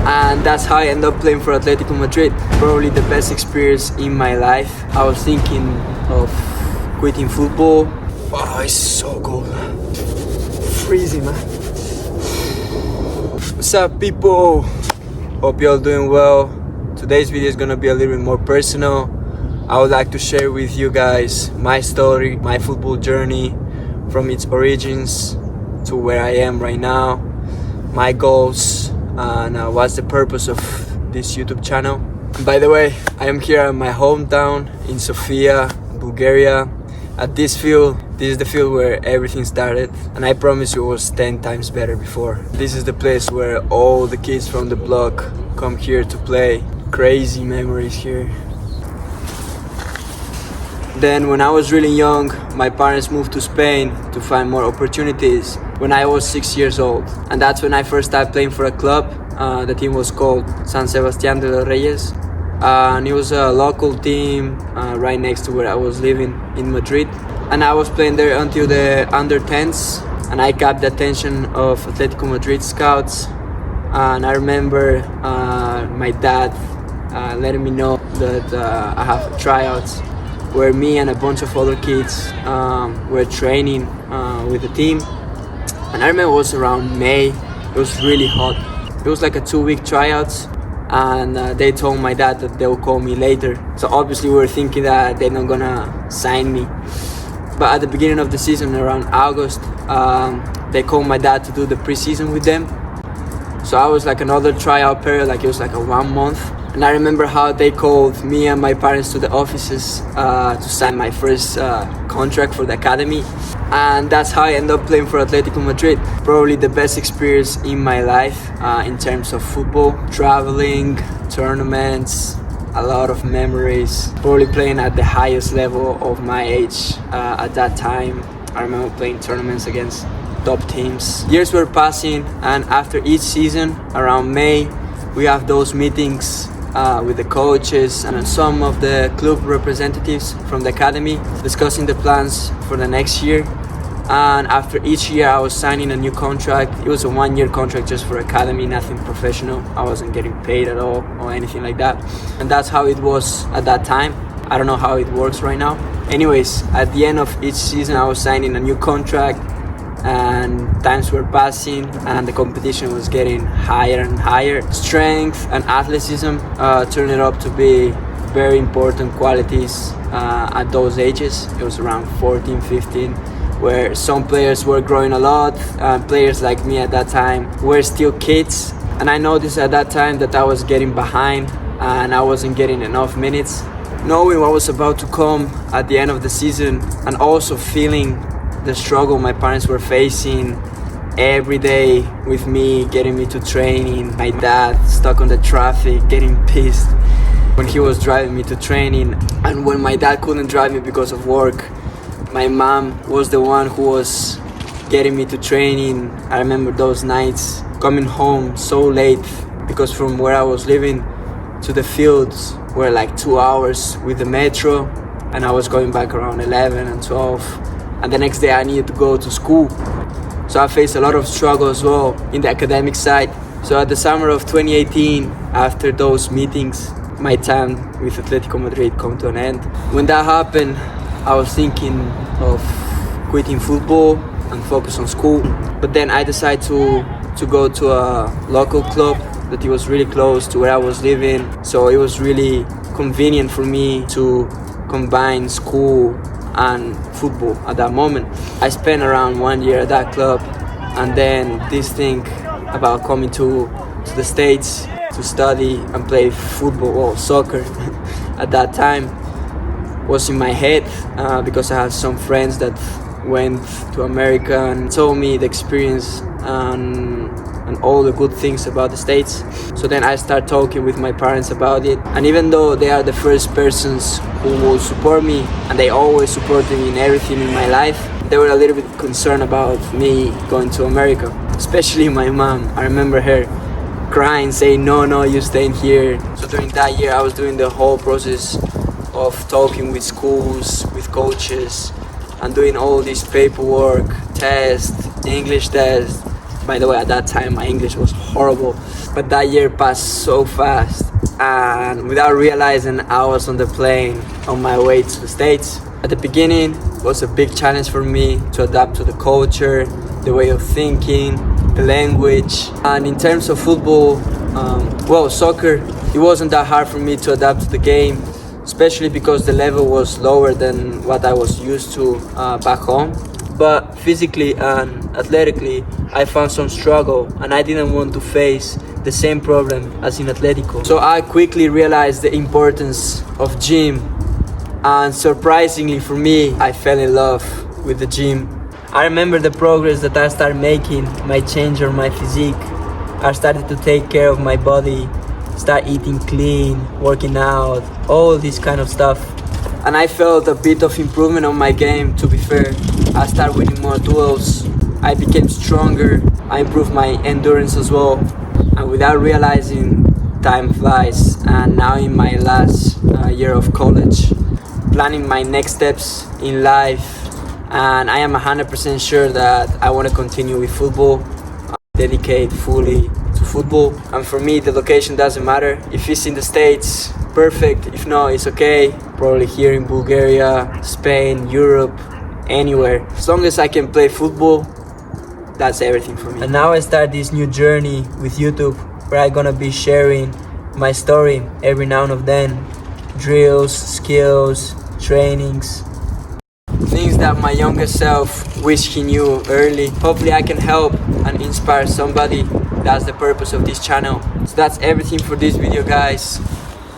and that's how I ended up playing for Atletico Madrid. Probably the best experience in my life. I was thinking of quitting football. Oh, it's so cold. Freezing, man. What's up, people? Hope you're all doing well. Today's video is gonna be a little bit more personal. I would like to share with you guys my story, my football journey, from its origins to where I am right now, my goals, and what's the purpose of this YouTube channel. And by the way, I am here in my hometown in Sofia, Bulgaria, at this field. This is the field where everything started, and I promise you it was 10 times better before. This is the place where all the kids from the block come here to play. Crazy memories here. Then when I was really young, my parents moved to Spain to find more opportunities when I was 6 years old. And that's when I first started playing for a club. The team was called San Sebastián de los Reyes. And it was a local team right next to where I was living in Madrid. And I was playing there until the under-10s. And I got the attention of Atletico Madrid scouts. And I remember my dad letting me know that I have tryouts, where me and a bunch of other kids were training with the team. And I remember it was around May. It was really hot. It was like a 2-week tryouts, and they told my dad that they will call me later. So obviously we were thinking that they're not gonna sign me. But at the beginning of the season, around August, they called my dad to do the preseason with them. So I was like another tryout period, like it was like a 1 month. And I remember how they called me and my parents to the offices to sign my first contract for the academy. And that's how I ended up playing for Atletico Madrid. Probably the best experience in my life in terms of football. Traveling, tournaments, a lot of memories. Probably playing at the highest level of my age at that time. I remember playing tournaments against top teams. Years were passing, and after each season, around May, we have those meetings with the coaches and some of the club representatives from the academy, discussing the plans for the next year. And after each year I was signing a new contract. It was a 1-year contract just for academy, nothing professional. I wasn't getting paid at all or anything like that. And that's how it was at that time. I don't know how it works right now. Anyways, at the end of each season I was signing a new contract, and times were passing and the competition was getting higher and higher. Strength and athleticism turned it up to be very important qualities at those ages. It was around 14, 15, where some players were growing a lot. Players like me at that time were still kids, and I noticed at that time that I was getting behind and I wasn't getting enough minutes. Knowing what was about to come at the end of the season, and also feeling the struggle my parents were facing every day with me, getting me to training, my dad stuck on the traffic, getting pissed when he was driving me to training. And when my dad couldn't drive me because of work, my mom was the one who was getting me to training. I remember those nights coming home so late, because from where I was living to the fields were like 2 hours with the metro, and I was going back around 11 and 12. And the next day I needed to go to school. So I faced a lot of struggle as well in the academic side. So at the summer of 2018, after those meetings, my time with Atletico Madrid come to an end. When that happened, I was thinking of quitting football and focus on school. But then I decided to go to a local club that it was really close to where I was living. So it was really convenient for me to combine school and football at that moment. I spent around 1 year at that club, and then this thing about coming to the States to study and play football or soccer at that time was in my head, because I had some friends that went to America and told me the experience and all the good things about the States. So then I started talking with my parents about it, and even though they are the first persons who will support me and they always supported me in everything in my life, they were a little bit concerned about me going to America, especially my mom. I remember her crying, saying, no, you're staying here. So during that year I was doing the whole process of talking with schools, with coaches, and doing all this paperwork, tests, English tests, By the way, at that time my English was horrible, but that year passed so fast, and without realizing I was on the plane on my way to the States. At the beginning, it was a big challenge for me to adapt to the culture, the way of thinking, the language. And in terms of football, soccer, it wasn't that hard for me to adapt to the game, especially because the level was lower than what I was used to back home. But physically and athletically, I found some struggle, and I didn't want to face the same problem as in Atletico. So I quickly realized the importance of gym, and surprisingly for me, I fell in love with the gym. I remember the progress that I started making, my change on my physique. I started to take care of my body, start eating clean, working out, all this kind of stuff. And I felt a bit of improvement on my game, to be fair. I started winning more duels, I became stronger, I improved my endurance as well. And without realizing, time flies. And now in my last year of college, planning my next steps in life, and I am 100% sure that I want to continue with football, dedicate fully to football. And for me, the location doesn't matter. If it's in the States, perfect. If not, it's okay. Probably here in Bulgaria, Spain, Europe, anywhere. As long as I can play football, that's everything for me. And now I start this new journey with YouTube, where I'm gonna be sharing my story every now and then. Drills, skills, trainings, things that my younger self wish he knew early. Hopefully I can help and inspire somebody. That's the purpose of this channel. So that's everything for this video, guys.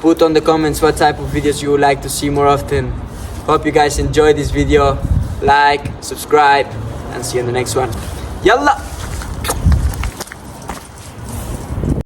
Put on the comments what type of videos you would like to see more often. Hope you guys enjoyed this video. Like, subscribe, and see you in the next one. Yalla!